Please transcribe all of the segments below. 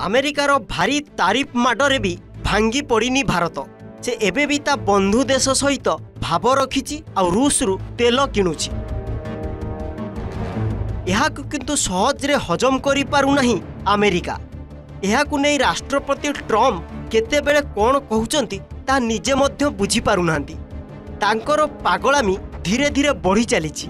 अमेरिकार भारी तारीफ माडरे भी भांगी पड़नी भारत से एबे भी ता बंधु देश सहित भाव रखी आ रूस रु तेल किणुची। यहाकु किंतु सहजरे हजम करि पारु नाही अमेरिका। यहाकु नै राष्ट्रपति ट्रम्प केतेबेले कोन कहउचंती ता निजे मध्य बुझी पारु नांती। तांकर पागलामी धीरे धीरे बढ़ी चलीची।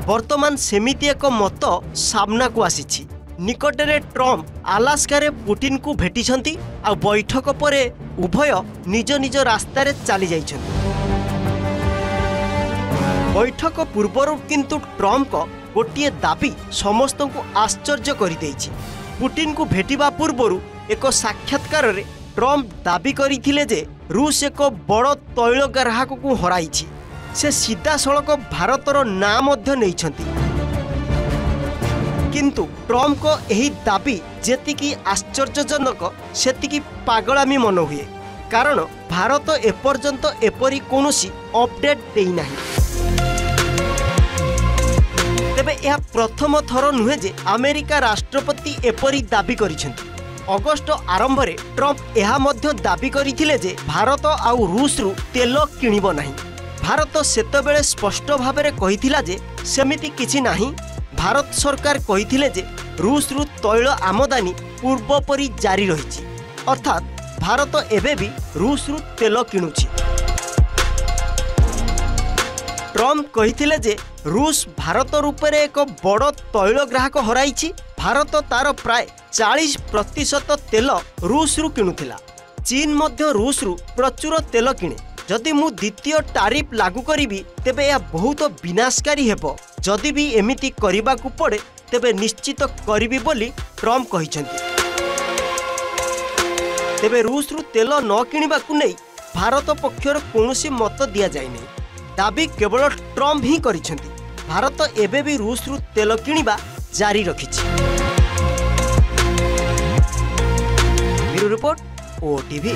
वर्तमान सेमिति एक मत सामना को आसीछि। निकटरे ट्रम्प आलास्कारे पुटिन को भेटिछंती आ बैठक परे उभय निज निज रास्तार चली जाइछंती। बैठक पूर्वर किंतु ट्रम्प को गोटे दाबी समस्त को आश्चर्य कर देइछि। पुटिन को भेटिबा पूर्वर एक साक्षात्कार रे ट्रम्प दाबी करथिले जे रूस एक बड़ तैल ग्राहक को हराइछि। से सीधा सड़क भारतर ना मध्य नैछंती। किंतु ट्रम्प को यही दाबी जेतिकी आश्चर्यजनक सेतिकी पागलामी मन हुए, कारण भारत एपर्यंत एपरी कोनोसी अपडेट देई नाही। तेबे यह प्रथम थर नुहे जे अमेरिका राष्ट्रपति एपरी दाबी करिसेंती। अगस्ट आरंभ रे ट्रम्प यह मध्य दाबी करिथिले जे भारत आउ रूस रु तेल किणिबो नाही। भारत सेतबेले स्पष्ट भाबरे कहिथिला जे सेमिति किछि नाही। भारत सरकार कहिथिले जे रूस रु तैल आमदानी पूर्व परी जारी रहिछि, अर्थात भारत एबे भी रूस रु तेल किणुछि। ट्रम्प कहिथिले जे रूस भारत रूपरे एक बड़ तैल ग्राहक हराइछि। भारत तार प्राय 40% तेल रूस रु किणुथिला। चीन मध्य रूस रु प्रचुर तेल किणे। जदि मु द्वितीय टारिफ लागू करी तेबे यह बहुत विनाशकारी हेबो। जदि भी एमिति करिबा को पड़े तेबे निश्चित करिबी बोली ट्रम्प कहिसेंती। तेबे रूस रु तेल न किणिबा को नै भारत पक्षर कोनोसी मत दिया जाय नै। दाबी केवल ट्रम्प ही करिसेंती। भारत एबे भी रूस रु तेल किणिबा जारी रखिछि। Bureau report, OTV.